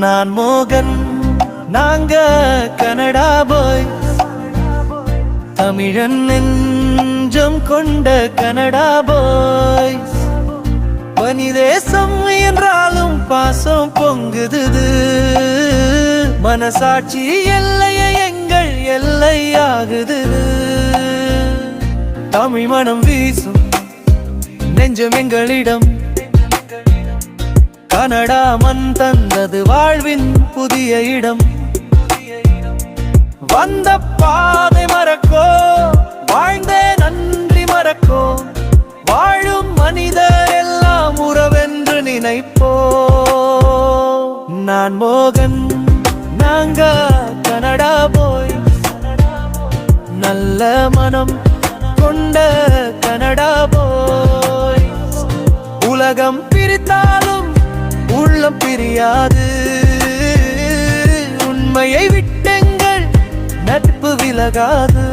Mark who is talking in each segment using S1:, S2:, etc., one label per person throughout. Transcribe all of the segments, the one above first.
S1: நான் மோகன், நாங்க கனடா பாய், தமிழன் நெஞ்சம் கொண்ட கனடா பாய். பனிதேசம் என்றாலும் பாசம் பொங்குது, மனசாட்சி எல்லையை எங்கள் எல்லையாகுது. தமிழ் மனம் வீசும் நெஞ்சம் எங்களிடம், கனடா மண் தந்தது வாழ்வின் புதிய இடம். வந்த பாதை மறக்கோ, வாழ்ந்தே நன்றி மறக்கோ, வாழும் மனிதர் எல்லாம் உறவென்று நினைப்போ. நான் மோகன், நாங்க கனடா போய், நல்ல மனம் கொண்ட கனடா போய். உலகம் பிரித்தாலும் உள்ளம் பிரியாது, உண்மையை விட்டெங்கள் நட்பு விலகாது.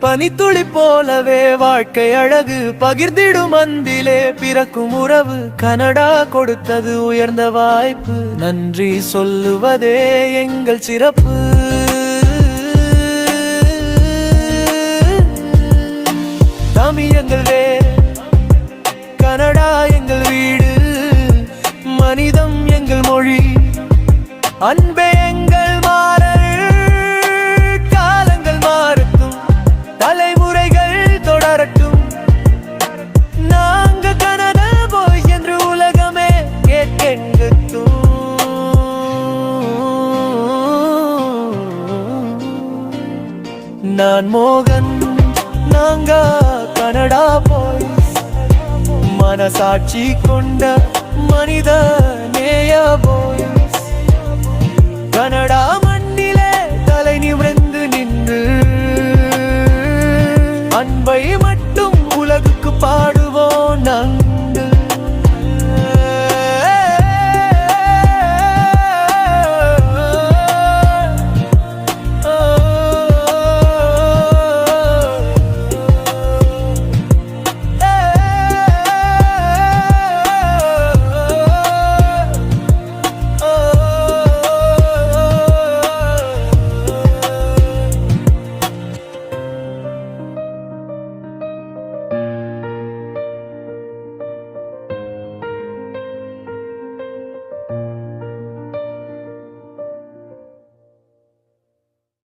S1: பனித்துளி போலவே வாழ்க்கை அழகு, பகிர்ந்திடும் அன்பிலே பிறக்கும் உறவு. கனடா கொடுத்தது உயர்ந்த வாய்ப்பு, நன்றி சொல்லுவதே எங்கள் சிறப்பு. தமிழ் எங்கள் வேர், கனடா எங்கள் வீடு, மனிதம் எங்கள் மொழி, அன்பே எங்கள் மாறல். காலங்கள் மாறட்டும், தலைமுறைகள் தொடரட்டும், நாங்க கனடா போய் என்று உலகமே கேட்கெங்கட்டும். நான் மோகன், நாங்க கனடா போய், மனசாட்சி கொண்ட மனித நேய போய். கனடா மண்ணிலே தலை நிமிர்ந்து